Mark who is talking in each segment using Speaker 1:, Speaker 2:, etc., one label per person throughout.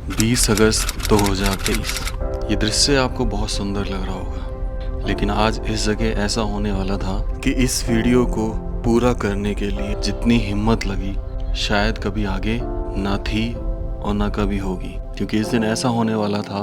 Speaker 1: 20 अगस्त 2023। ये दृश्य आपको बहुत सुंदर लग रहा होगा, लेकिन आज इस जगह ऐसा होने वाला था कि इस वीडियो को पूरा करने के लिए जितनी हिम्मत लगी शायद कभी आगे ना थी और ना कभी होगी, क्योंकि इस दिन ऐसा होने वाला था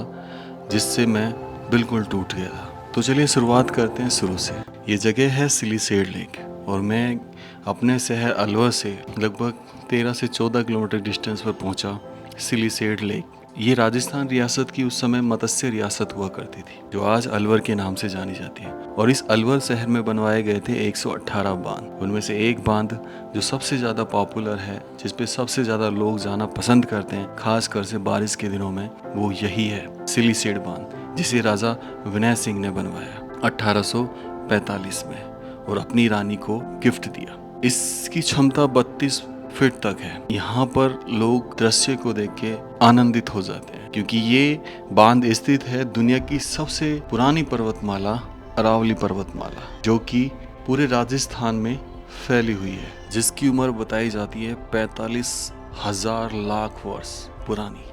Speaker 1: जिससे मैं बिल्कुल टूट गया था। तो चलिए शुरुआत करते हैं शुरू से। ये जगह है सिलीसेड लेक और मैं अपने शहर अलवर से लगभग 13 से 14 किलोमीटर डिस्टेंस पर पहुंचा। सिलीसेड लेक ये राजस्थान रियासत की उस समय मत्स्य रियासत हुआ करती थी, जो आज अलवर के नाम से जानी जाती है। और इस अलवर शहर में बनवाए गए थे 118 बांध। उनमें से एक बांध जो सबसे ज़्यादा पॉपुलर है, जिस पे सबसे ज़्यादा लोग जाना पसंद करते हैं खासकर से बारिश के दिनों में, वो यही है सिलीसेड बांध, जिसे राजा विनय सिंह ने बनवाया 1845 में और अपनी रानी को गिफ्ट दिया। इसकी क्षमता 32 फीट तक है। यहाँ पर लोग दृश्य को देख के आनंदित हो जाते हैं, क्योंकि ये बांध स्थित है दुनिया की सबसे पुरानी पर्वतमाला अरावली पर्वतमाला, जो कि पूरे राजस्थान में फैली हुई है, जिसकी उम्र बताई जाती है 45,000 लाख वर्ष पुरानी।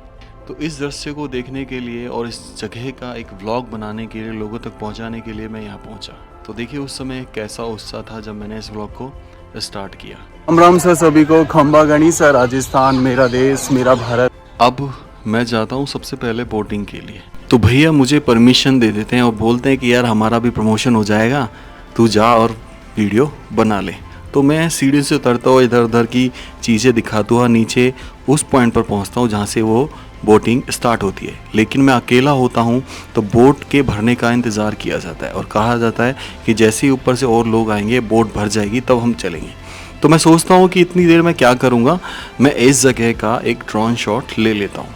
Speaker 1: तो इस दृश्य को देखने के लिए और इस जगह का एक व्लॉग बनाने के लिए, लोगों तक पहुंचाने के लिए मैं यहाँ पहुंचा। तो देखिए उस समय कैसा उत्साह था जब मैंने इस व्लॉग को स्टार्ट किया।
Speaker 2: राम सर सभी को, खंबा गणी सर, राजस्थान मेरा देश मेरा भारत।
Speaker 1: अब मैं जाता हूँ सबसे पहले बोटिंग के लिए। तो भैया मुझे परमिशन दे देते हैं और बोलते हैं कि यार हमारा भी प्रमोशन हो जाएगा, तू जा और वीडियो बना ले। तो मैं सीढ़ी से उतरता हुआ इधर उधर की चीज़ें दिखाता हुआ नीचे उस पॉइंट पर पहुँचता हूँ जहाँ से वो बोटिंग स्टार्ट होती है। लेकिन मैं अकेला होता हूँ तो बोट के भरने का इंतज़ार किया जाता है और कहा जाता है कि जैसे ही ऊपर से और लोग आएंगे, बोट भर जाएगी, तब हम चलेंगे। तो मैं सोचता हूँ कि इतनी देर में क्या करूँगा, मैं इस जगह का एक ड्रोन शॉट ले लेता हूँ।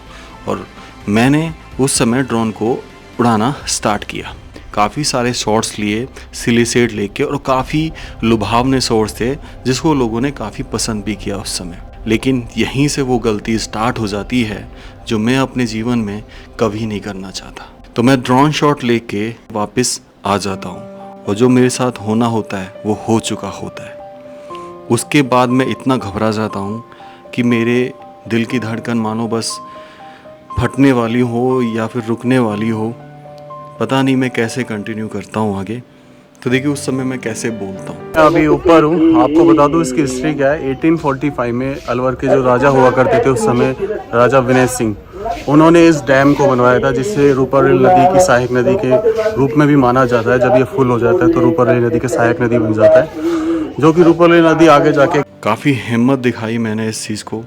Speaker 1: और मैंने उस समय ड्रोन को उड़ाना स्टार्ट किया। काफ़ी सारे शॉट्स लिए सिलीसेड लेक के और काफ़ी लुभावने शॉट्स थे, जिसको लोगों ने काफ़ी पसंद भी किया उस समय। लेकिन यहीं से वो गलती स्टार्ट हो जाती है जो मैं अपने जीवन में कभी नहीं करना चाहता। तो मैं ड्रोन शॉट लेके वापस आ जाता हूँ और जो मेरे साथ होना होता है वो हो चुका होता है। उसके बाद मैं इतना घबरा जाता हूँ कि मेरे दिल की धड़कन मानो बस फटने वाली हो या फिर रुकने वाली हो। पता नहीं मैं कैसे कंटिन्यू करता हूँ आगे। तो देखिए उस समय मैं कैसे बोलता हूँ।
Speaker 2: मैं अभी ऊपर हूँ। आपको बता दूँ इसकी हिस्ट्री क्या है। 1845 में अलवर के जो राजा हुआ करते थे उस समय, राजा विनय सिंह, उन्होंने इस डैम को बनवाया था, जिससे रूपारेल नदी की सहायक नदी के रूप में भी माना जाता है। जब ये फुल हो जाता है तो रूपारेल नदी के सहायक नदी बन जाता है, जो कि रूपारेल नदी आगे जाके
Speaker 1: काफ़ी हिम्मत दिखाई मैंने इस चीज़ को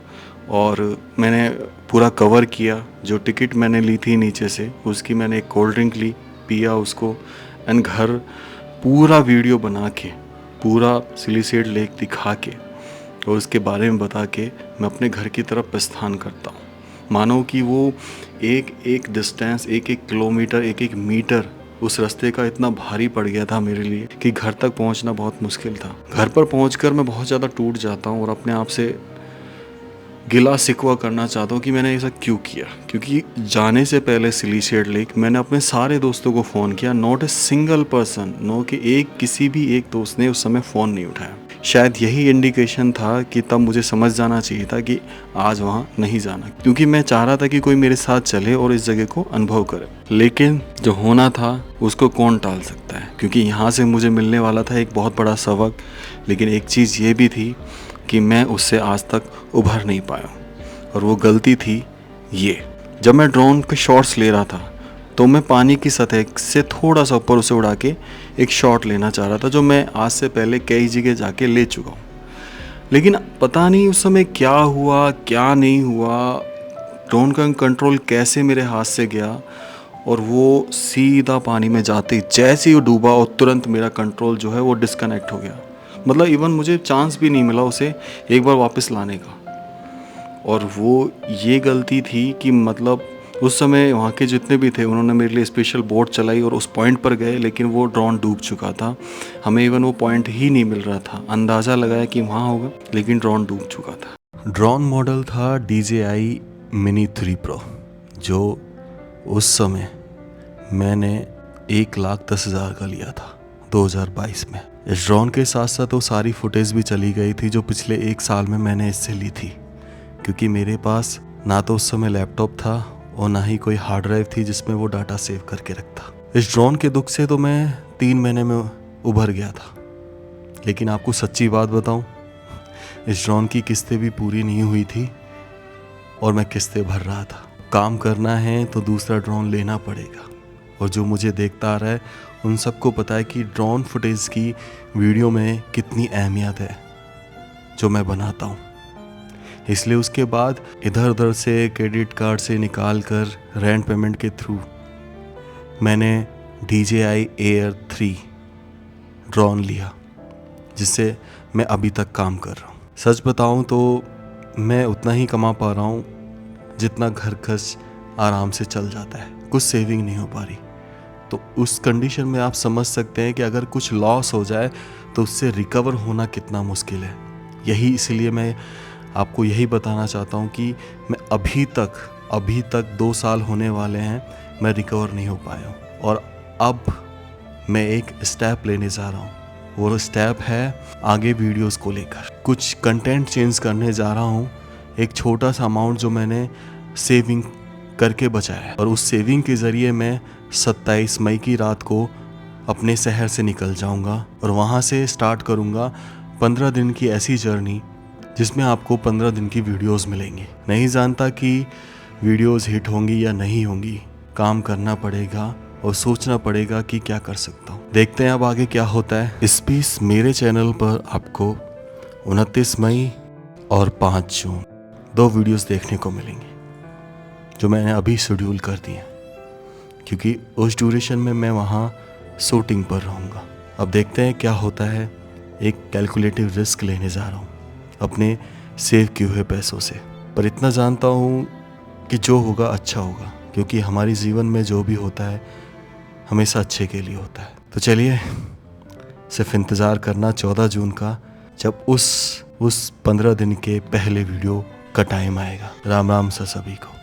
Speaker 1: और मैंने पूरा कवर किया। जो टिकट मैंने ली थी नीचे से, उसकी मैंने एक कोल्ड ड्रिंक ली, पिया उसको, एंड घर पूरा वीडियो बना के, पूरा सिलीसेड लेक दिखा के और उसके बारे में बता के मैं अपने घर की तरफ प्रस्थान करता हूँ। मानो कि वो एक एक डिस्टेंस, एक एक किलोमीटर, एक एक मीटर उस रास्ते का इतना भारी पड़ गया था मेरे लिए कि घर तक पहुंचना बहुत मुश्किल था। घर पर पहुंचकर मैं बहुत ज़्यादा टूट जाता हूं और अपने आप से गिला शिकवा करना चाहता हूं कि मैंने ऐसा क्यों किया। क्योंकि जाने से पहले सिलीसेड लेक मैंने अपने सारे दोस्तों को फ़ोन किया, not a single person, no कि किसी भी एक दोस्त ने उस समय फ़ोन नहीं उठाया। शायद यही इंडिकेशन था कि तब मुझे समझ जाना चाहिए था कि आज वहाँ नहीं जाना, क्योंकि मैं चाह रहा था कि कोई मेरे साथ चले और इस जगह को अनुभव करे। लेकिन जो होना था उसको कौन टाल सकता है, क्योंकि यहाँ से मुझे मिलने वाला था एक बहुत बड़ा सबक। लेकिन एक चीज़ ये भी थी कि मैं उससे आज तक उभर नहीं पाया, और वो गलती थी ये। जब मैं ड्रोन के शॉट्स ले रहा था तो मैं पानी की सतह से थोड़ा सा ऊपर उसे उड़ा के एक शॉट लेना चाह रहा था, जो मैं आज से पहले कई जगह जाके ले चुका हूँ। लेकिन पता नहीं उस समय क्या हुआ क्या नहीं हुआ, ड्रोन का कंट्रोल कैसे मेरे हाथ से गया और वो सीधा पानी में जाते जैसे ही वो डूबा और तुरंत मेरा कंट्रोल जो है वो डिस्कनेक्ट हो गया। मतलब इवन मुझे चांस भी नहीं मिला उसे एक बार वापस लाने का। और वो ये गलती थी कि मतलब उस समय वहाँ के जितने भी थे उन्होंने मेरे लिए स्पेशल बोट चलाई और उस पॉइंट पर गए, लेकिन वो ड्रोन डूब चुका था। हमें इवन वो पॉइंट ही नहीं मिल रहा था। अंदाज़ा लगाया कि वहाँ होगा, लेकिन ड्रोन डूब चुका था। ड्रोन मॉडल था DJI Mini 3 Pro, जो उस समय मैंने 1,10,000 का लिया था 2022 में। इस ड्रोन के साथ साथ वो सारी फुटेज भी चली गई थी जो पिछले 1 साल में मैंने इससे ली थी, क्योंकि मेरे पास ना तो उस समय लैपटॉप था और ना ही कोई हार्ड ड्राइव थी जिसमें वो डाटा सेव करके रखता। इस ड्रोन के दुख से तो मैं 3 महीने में उभर गया था, लेकिन आपको सच्ची बात बताऊं, इस ड्रोन की किस्तें भी पूरी नहीं हुई थी और मैं किस्तें भर रहा था। काम करना है तो दूसरा ड्रोन लेना पड़ेगा, और जो मुझे देखता आ रहा है उन सबको पता है कि ड्रोन फुटेज की वीडियो में कितनी अहमियत है जो मैं बनाता हूँ। इसलिए उसके बाद इधर उधर से क्रेडिट कार्ड से निकाल कर रेंट पेमेंट के थ्रू मैंने DJI Air 3 ड्रोन लिया, जिससे मैं अभी तक काम कर रहा हूँ। सच बताऊँ तो मैं उतना ही कमा पा रहा हूँ जितना घर खर्च आराम से चल जाता है, कुछ सेविंग नहीं हो पा रही। तो उस कंडीशन में आप समझ सकते हैं कि अगर कुछ लॉस हो जाए तो उससे रिकवर होना कितना मुश्किल है। यही इसलिए मैं आपको यही बताना चाहता हूँ कि मैं अभी तक 2 साल होने वाले हैं, मैं रिकवर नहीं हो पाया हूँ। और अब मैं एक स्टेप लेने जा रहा हूँ, वो स्टेप है आगे वीडियोस को लेकर कुछ कंटेंट चेंज करने जा रहा हूँ। एक छोटा सा अमाउंट जो मैंने सेविंग करके बचाया है, और उस सेविंग के ज़रिए मैं 27 मई की रात को अपने शहर से निकल जाऊंगा और वहाँ से स्टार्ट करूंगा 15 दिन की ऐसी जर्नी जिसमें आपको 15 दिन की वीडियोस मिलेंगी। नहीं जानता कि वीडियोस हिट होंगी या नहीं होंगी, काम करना पड़ेगा और सोचना पड़ेगा कि क्या कर सकता हूँ। देखते हैं अब आगे क्या होता है। इस बीच मेरे चैनल पर आपको 29 मई और 5 जून 2 वीडियोस देखने को मिलेंगी जो मैंने अभी शेड्यूल कर दिए, क्योंकि उस ड्यूरेशन में मैं वहाँ शूटिंग पर रहूँगा। अब देखते हैं क्या होता है। एक कैलकुलेटिव रिस्क लेने जा रहा हूँ अपने सेव किए हुए पैसों से, पर इतना जानता हूँ कि जो होगा अच्छा होगा, क्योंकि हमारे जीवन में जो भी होता है हमेशा अच्छे के लिए होता है। तो चलिए सिर्फ इंतज़ार करना 14 जून का, जब उस 15 दिन के पहले वीडियो का टाइम आएगा। राम राम सर सभी को।